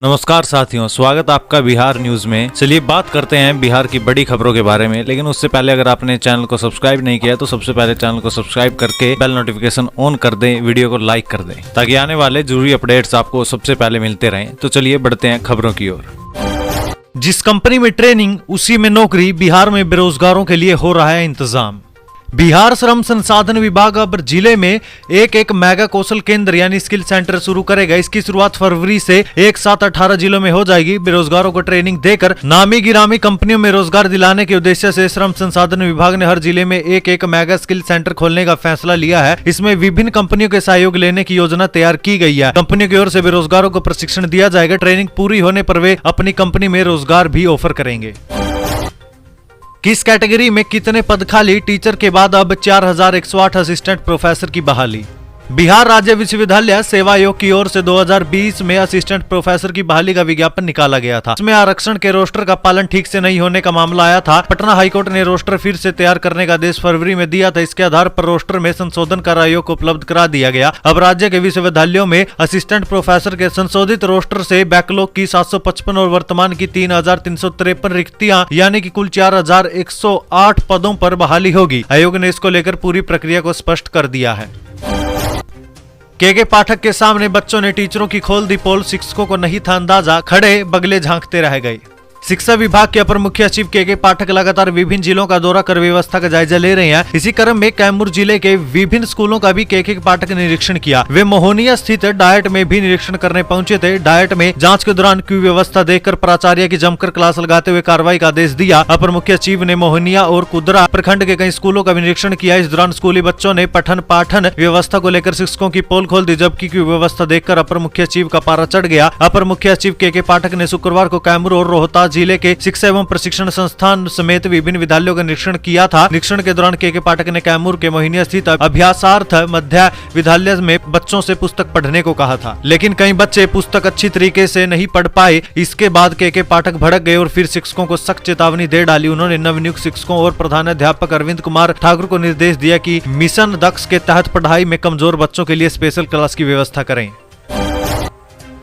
नमस्कार साथियों, स्वागत आपका बिहार न्यूज में। चलिए बात करते हैं बिहार की बड़ी खबरों के बारे में, लेकिन उससे पहले अगर आपने चैनल को सब्सक्राइब नहीं किया तो सबसे पहले चैनल को सब्सक्राइब करके बेल नोटिफिकेशन ऑन कर दें, वीडियो को लाइक कर दें ताकि आने वाले जरूरी अपडेट्स आपको सबसे पहले मिलते रहें। तो चलिए बढ़ते हैं खबरों की ओर। जिस कंपनी में ट्रेनिंग उसी में नौकरी, बिहार में बेरोजगारों के लिए हो रहा है इंतजाम। बिहार श्रम संसाधन विभाग अब जिले में एक मेगा कौशल केंद्र यानी स्किल सेंटर शुरू करेगा। इसकी शुरुआत फरवरी से एक साथ 18 जिलों में हो जाएगी। बेरोजगारों को ट्रेनिंग देकर नामी गिरामी कंपनियों में रोजगार दिलाने के उद्देश्य से श्रम संसाधन विभाग ने हर जिले में एक मेगा स्किल सेंटर खोलने का फैसला लिया है। इसमें विभिन्न कंपनियों के सहयोग लेने की योजना तैयार की गई है। कंपनियों की ओर से बेरोजगारों को प्रशिक्षण दिया जाएगा। ट्रेनिंग पूरी होने पर वे अपनी कंपनी में रोजगार भी ऑफर करेंगे। किस कैटेगरी में कितने पद खाली, टीचर के बाद अब 4108 असिस्टेंट प्रोफेसर की बहाली। बिहार राज्य विश्वविद्यालय सेवा आयोग की ओर से 2020 में असिस्टेंट प्रोफेसर की बहाली का विज्ञापन निकाला गया था। इसमें आरक्षण के रोस्टर का पालन ठीक से नहीं होने का मामला आया था। पटना हाईकोर्ट ने रोस्टर फिर से तैयार करने का आदेश फरवरी में दिया था। इसके आधार पर रोस्टर में संशोधन कर आयोग को उपलब्ध करा दिया गया। अब राज्य के विश्वविद्यालयों में असिस्टेंट प्रोफेसर के संशोधित रोस्टर से बैकलॉग की 755 और वर्तमान की 3353 रिक्तियां यानी कि कुल 4108 पदों पर बहाली होगी। आयोग ने इसको लेकर पूरी प्रक्रिया को स्पष्ट कर दिया है। के पाठक के सामने बच्चों ने टीचरों की खोल दी पोल, शिक्षकों को नहीं था अंदाजा, खड़े बगले झांकते रह गए। शिक्षा विभाग के अपर मुख्य सचिव के पाठक लगातार विभिन्न जिलों का दौरा कर व्यवस्था का जायजा ले रहे हैं। इसी क्रम में कैमूर जिले के विभिन्न स्कूलों का भी के पाठक ने निरीक्षण किया। वे मोहनिया स्थित डायट में भी निरीक्षण करने पहुंचे थे। डायट में जांच के दौरान क्यू व्यवस्था देखकर प्राचार्य की जमकर क्लास लगाते हुए कार्रवाई का आदेश दिया। अपर मुख्य सचिव ने मोहनिया और कुदरा प्रखंड के कई स्कूलों का भी निरीक्षण किया। इस दौरान स्कूली बच्चों ने पठन पाठन व्यवस्था को लेकर शिक्षकों की पोल खोल दी, जबकि क्यू व्यवस्था देखकर अपर मुख्य सचिव का पारा चढ़ गया। अपर मुख्य सचिव के पाठक ने शुक्रवार को कैमूर और रोहतास जिले के शिक्षा एवं प्रशिक्षण संस्थान समेत विभिन्न विद्यालयों का निरीक्षण किया था। निरीक्षण के दौरान के पाठक ने कैमूर के मोहिनिया स्थित अभ्यासार्थ मध्य विद्यालय में बच्चों से पुस्तक पढ़ने को कहा था, लेकिन कई बच्चे पुस्तक अच्छी तरीके से नहीं पढ़ पाए। इसके बाद के पाठक भड़क गए और फिर शिक्षकों को सख्त चेतावनी दे डाली। उन्होंने नवनियुक्त शिक्षकों और प्रधानाध्यापक अरविंद कुमार ठाकुर को निर्देश दिया कि मिशन दक्ष के तहत पढ़ाई में कमजोर बच्चों के लिए स्पेशल क्लास की व्यवस्था करें।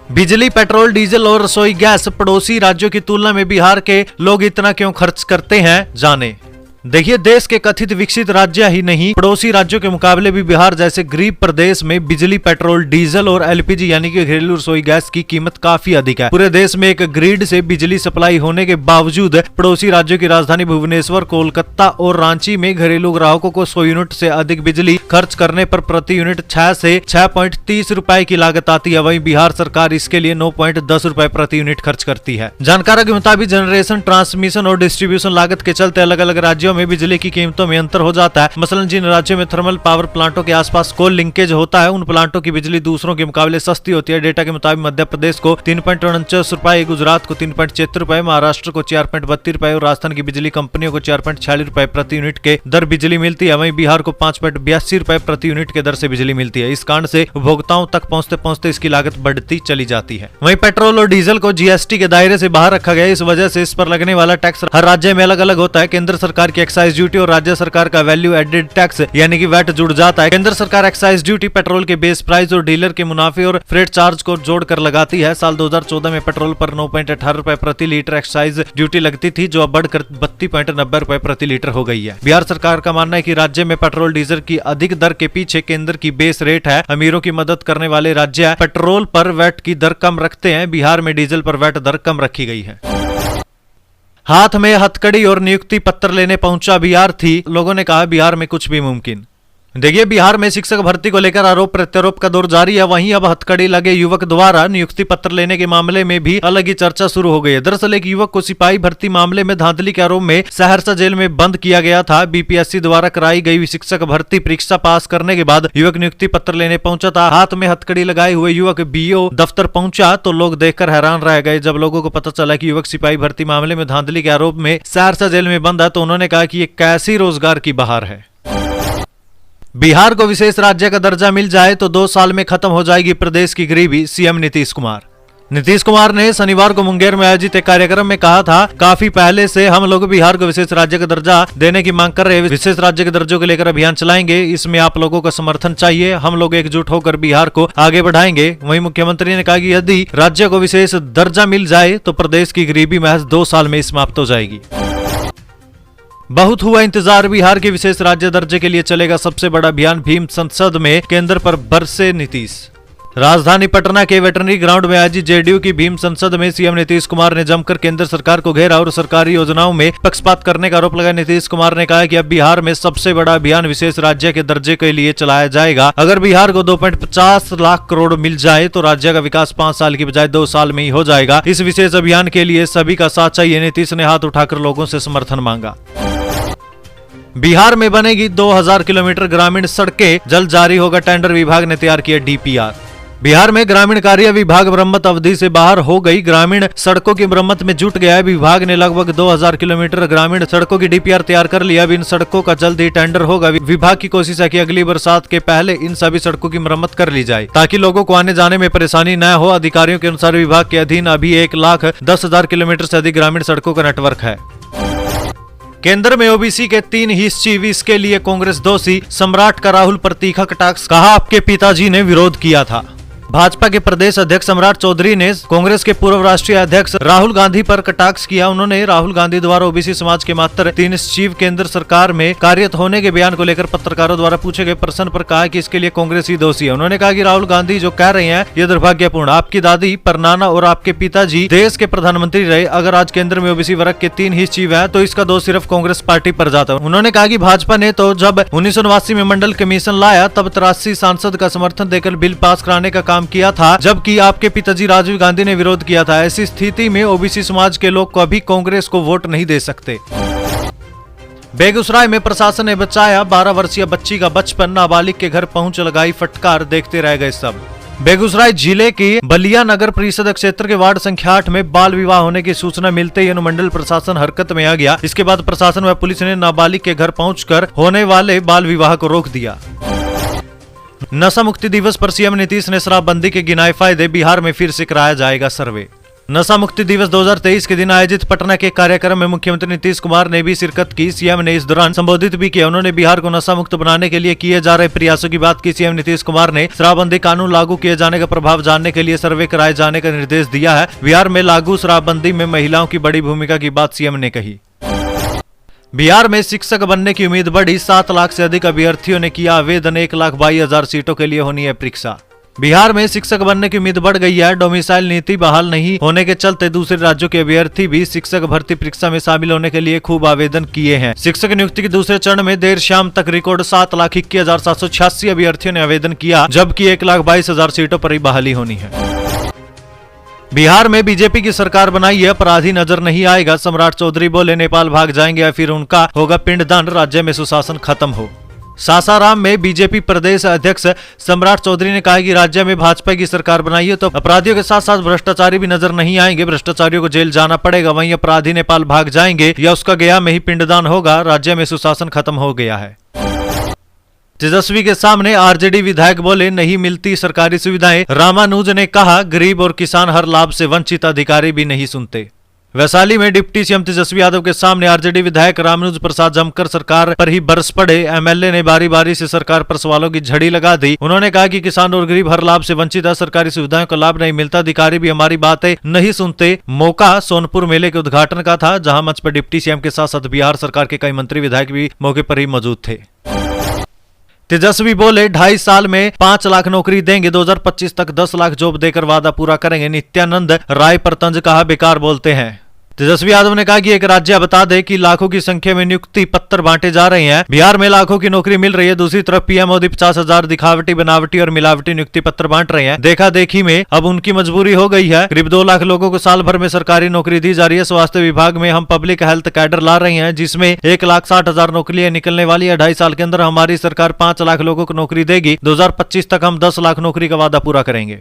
बिजली, पेट्रोल, डीजल और रसोई गैस पड़ोसी राज्यों की तुलना में बिहार के लोग इतना क्यों खर्च करते हैं, जाने। देखिए, देश के कथित विकसित राज्य ही नहीं, पड़ोसी राज्यों के मुकाबले भी बिहार जैसे गरीब प्रदेश में बिजली, पेट्रोल, डीजल और एलपीजी यानी कि घरेलू रसोई गैस की कीमत काफी अधिक है। पूरे देश में एक ग्रिड से बिजली सप्लाई होने के बावजूद पड़ोसी राज्यों की राजधानी भुवनेश्वर, कोलकाता और रांची में घरेलू ग्राहकों को 100 यूनिट से अधिक बिजली खर्च करने पर प्रति यूनिट 6 से 6.30 रुपए की लागत आती है। वहीं बिहार सरकार इसके लिए 9.10 रुपए प्रति यूनिट खर्च करती है। जानकारों के मुताबिक जनरेशन, ट्रांसमिशन और डिस्ट्रीब्यूशन लागत के चलते अलग अलग राज्यों में बिजली की कीमतों में अंतर हो जाता है। मसलन जिन राज्यों में थर्मल पावर प्लांटों के आसपास कोल लिंकेज होता है, उन प्लांटों की बिजली दूसरों के मुकाबले सस्ती होती है। डेटा के मुताबिक मध्य प्रदेश को 3.49 रुपए, गुजरात को 3.76 रुपए, महाराष्ट्र को 4.32 रुपए और राजस्थान की बिजली कंपनियों को 4.46 रुपए प्रति यूनिट के दर बिजली मिलती है। वहीं बिहार को 5.82 रुपए प्रति यूनिट के दर से बिजली मिलती है। इस कारण से उपभोक्ताओं तक पहुंचते पहुंचते इसकी लागत बढ़ती चली जाती है। वहीं पेट्रोल और डीजल को जीएसटी के दायरे से बाहर रखा गया। इस वजह से इस पर लगने वाला टैक्स हर राज्य में अलग अलग होता है। केंद्र सरकार की एक्साइज ड्यूटी और राज्य सरकार का वैल्यू एडेड टैक्स यानी कि वैट जुड़ जाता है। केंद्र सरकार एक्साइज ड्यूटी पेट्रोल के बेस प्राइस और डीलर के मुनाफे और फ्रेट चार्ज को जोड़कर लगाती है। साल 2014 में पेट्रोल पर 9.18 रुपए प्रति लीटर एक्साइज ड्यूटी लगती थी, जो अब बढ़कर 32.90 रुपए प्रति लीटर हो गई है। बिहार सरकार का मानना है कि राज्य में पेट्रोल डीजल की अधिक दर के पीछे केंद्र की बेस रेट है। अमीरों की मदद करने वाले राज्य पेट्रोल पर वैट की दर कम रखते हैं। बिहार में डीजल पर वैट दर कम रखी गई है। हाथ में हथकड़ी और नियुक्ति पत्र लेने पहुंचा अभ्यर्थी, लोगों ने कहा बिहार में कुछ भी मुमकिन। देखिए, बिहार में शिक्षक भर्ती को लेकर आरोप प्रत्यारोप का दौर जारी है। वहीं अब हथकड़ी लगे युवक द्वारा नियुक्ति पत्र लेने के मामले में भी अलग ही चर्चा शुरू हो गई है। दरअसल एक युवक को सिपाही भर्ती मामले में धांधली के आरोप में सहरसा जेल में बंद किया गया था। बीपीएससी द्वारा कराई गई शिक्षक भर्ती परीक्षा पास करने के बाद युवक नियुक्ति पत्र लेने पहुंचा था। हाथ में हथकड़ी लगाए हुए युवक बीओ दफ्तर पहुंचा तो लोग देखकर हैरान रह गए। जब लोगों को पता चला कि युवक सिपाही भर्ती मामले में धांधली के आरोप में सहरसा जेल में बंद है, तो उन्होंने कहा कि ये कैसी रोजगार की बहार है। बिहार को विशेष राज्य का दर्जा मिल जाए तो 2 साल में खत्म हो जाएगी प्रदेश की गरीबी, सीएम नीतीश कुमार। नीतीश कुमार ने शनिवार को मुंगेर में आयोजित एक कार्यक्रम में कहा था, काफी पहले से हम लोग बिहार को विशेष राज्य का दर्जा देने की मांग कर रहे हैं। विशेष राज्य के दर्जे को लेकर अभियान चलाएंगे, इसमें आप लोगों का समर्थन चाहिए। हम लोग एकजुट होकर बिहार को आगे बढ़ाएंगे। वहीं मुख्यमंत्री ने कहा कि यदि राज्य को विशेष दर्जा मिल जाए तो प्रदेश की गरीबी महज 2 साल में समाप्त हो जाएगी। बहुत हुआ इंतजार, बिहार के विशेष राज्य दर्जे के लिए चलेगा सबसे बड़ा अभियान। भीम संसद में केंद्र पर बरसे नीतीश। राजधानी पटना के वेटरनरी ग्राउंड में आयोजित जेडीयू की भीम संसद में सीएम नीतीश कुमार ने जमकर केंद्र सरकार को घेरा और सरकारी योजनाओं में पक्षपात करने का आरोप लगाया। नीतीश कुमार ने कहा कि अब बिहार में सबसे बड़ा अभियान विशेष राज्य के दर्जे के लिए चलाया जाएगा। अगर बिहार को 2.50 लाख करोड़ मिल जाए तो राज्य का विकास 5 साल की बजाय 2 साल में ही हो जाएगा। इस विशेष अभियान के लिए सभी का साथ चाहिए। नीतीश ने हाथ उठाकर लोगों से समर्थन मांगा। बिहार में बनेगी 2000 किलोमीटर ग्रामीण सड़कें, जल्द जारी होगा टेंडर। विभाग ने तैयार किया डीपीआर। बिहार में ग्रामीण कार्य विभाग मरम्मत अवधि से बाहर हो गई। ग्रामीण सड़कों की मरम्मत में जुट गया है। विभाग ने लगभग 2000 किलोमीटर ग्रामीण सड़कों की डीपीआर तैयार कर लिया। अब इन सड़कों का जल्द ही टेंडर होगा। विभाग की कोशिश है कि अगली बरसात के पहले इन सभी सड़कों की मरम्मत कर ली जाए ताकि लोगों को आने जाने में परेशानी न हो। अधिकारियों के अनुसार विभाग के अधीन अभी 1,10,000 किलोमीटर से अधिक ग्रामीण सड़कों का नेटवर्क है। केंद्र में ओबीसी के 3 हिस्स चीफ, इसके लिए कांग्रेस दोषी। सम्राट का राहुल पर तीखा कटाक्ष, कहा आपके पिताजी ने विरोध किया था। भाजपा के प्रदेश अध्यक्ष सम्राट चौधरी ने कांग्रेस के पूर्व राष्ट्रीय अध्यक्ष राहुल गांधी पर कटाक्ष किया। उन्होंने राहुल गांधी द्वारा ओबीसी समाज के मात्र 3 चीफ केंद्र सरकार में कार्यरत होने के बयान को लेकर पत्रकारों द्वारा पूछे गए प्रश्न पर कहा कि इसके लिए कांग्रेस ही दोषी है। उन्होंने कहा कि राहुल गांधी जो कह रहे हैं ये दुर्भाग्यपूर्ण। आपकी दादी, परनाना और आपके पिताजी देश के प्रधानमंत्री रहे। अगर आज केंद्र में ओबीसी वर्ग के 3 हिस्स चीफ है तो इसका दोष सिर्फ कांग्रेस पार्टी पर जाता है। उन्होंने कहा कि भाजपा ने तो जब 1989 में मंडल कमीशन लाया तब 83 सांसद का समर्थन देकर बिल पास कराने का काम किया था, जबकि आपके पिताजी राजीव गांधी ने विरोध किया था। ऐसी स्थिति में ओबीसी समाज के लोग कभी कांग्रेस को वोट नहीं दे सकते। बेगूसराय में प्रशासन ने बचाया 12 वर्षीय बच्ची का बचपन। नाबालिग के घर पहुंच लगाई फटकार, देखते रह गए सब। बेगूसराय जिले की बलिया नगर परिषद क्षेत्र के वार्ड संख्या 8 में बाल विवाह होने की सूचना मिलते ही अनुमंडल प्रशासन हरकत में आ गया। इसके बाद प्रशासन व पुलिस ने नाबालिग के घर पहुंचकर होने वाले बाल विवाह को रोक दिया। नशा मुक्ति दिवस पर सीएम नीतीश ने शराबबंदी के गिनाए फायदे। बिहार में फिर से कराया जाएगा सर्वे। नशा मुक्ति दिवस 2023 के दिन आयोजित पटना के कार्यक्रम में मुख्यमंत्री नीतीश कुमार ने भी शिरकत की। सीएम ने इस दौरान संबोधित भी किया। उन्होंने बिहार को नशा मुक्त बनाने के लिए किए जा रहे प्रयासों की बात की। सीएम नीतीश कुमार ने शराबबंदी कानून लागू किए जाने का प्रभाव जानने के लिए सर्वे कराए जाने का निर्देश दिया है। बिहार में लागू शराबबंदी में महिलाओं की बड़ी भूमिका की बात सीएम ने कही। बिहार में शिक्षक बनने की उम्मीद बढ़ी। 7 लाख से अधिक अभ्यर्थियों ने किया आवेदन। 1,22,000 सीटों के लिए होनी है परीक्षा। बिहार में शिक्षक बनने की उम्मीद बढ़ गई है। डोमिसाइल नीति बहाल नहीं होने के चलते दूसरे राज्यों के अभ्यर्थी भी शिक्षक भर्ती परीक्षा में शामिल होने के लिए खूब आवेदन किए हैं। शिक्षक नियुक्ति के दूसरे चरण में देर शाम तक रिकॉर्ड 7,21,786 अभ्यर्थियों ने आवेदन किया, जबकि 1,22,000 सीटों पर ही बहाली होनी है। बिहार में बीजेपी की सरकार बनाई है, अपराधी नजर नहीं आएगा। सम्राट चौधरी बोले, नेपाल भाग जाएंगे या फिर उनका होगा पिंडदान, राज्य में सुशासन खत्म हो। सासाराम में बीजेपी प्रदेश अध्यक्ष सम्राट चौधरी ने कहा कि राज्य में भाजपा की सरकार बनाई है तो अपराधियों के साथ साथ भ्रष्टाचारी भी नजर नहीं आएंगे। भ्रष्टाचारियों को जेल जाना पड़ेगा। वहीं अपराधी नेपाल भाग जाएंगे या उसका गया में ही पिंडदान होगा। राज्य में सुशासन खत्म हो गया है। तेजस्वी के सामने आरजेडी विधायक बोले, नहीं मिलती सरकारी सुविधाएं। रामानुज ने कहा, गरीब और किसान हर लाभ से वंचित, अधिकारी भी नहीं सुनते। वैशाली में डिप्टी सीएम तेजस्वी यादव के सामने आरजेडी विधायक रामानुज प्रसाद जमकर सरकार पर ही बरस पड़े। एमएलए ने बारी बारी से सरकार पर सवालों की झड़ी लगा दी। उन्होंने कहा कि किसान और गरीब हर लाभ से वंचित है, सरकारी सुविधाओं का लाभ नहीं मिलता, अधिकारी भी हमारी बातें नहीं सुनते। मौका सोनपुर मेले के उद्घाटन का था, जहां मंच पर डिप्टी सीएम के साथ साथ बिहार सरकार के कई मंत्री विधायक भी मौके पर ही मौजूद थे। तेजस्वी बोले, 2.5 साल में 5 लाख नौकरी देंगे, 2025 तक 10 लाख जॉब देकर वादा पूरा करेंगे। नित्यानंद राय पर तंज कहा, बेकार बोलते हैं। तेजस्वी यादव ने कहा कि एक राज्य बता दे कि लाखों की संख्या में नियुक्ति पत्र बांटे जा रहे हैं। बिहार में लाखों की नौकरी मिल रही है, दूसरी तरफ पीएम मोदी 50,000 दिखावटी, बनावटी और मिलावटी नियुक्ति पत्र बांट रहे हैं। देखा देखी में अब उनकी मजबूरी हो गई है। करीब 2 लाख लोगों को साल भर में सरकारी नौकरी दी जा रही है। स्वास्थ्य विभाग में हम पब्लिक हेल्थ कैडर ला रहे हैं, जिसमें 1,60,000 नौकरियां निकलने वाली है। 2.5 साल के अंदर हमारी सरकार 5 लाख लोगों को नौकरी देगी। 2025 तक हम 10 लाख नौकरी का वादा पूरा करेंगे।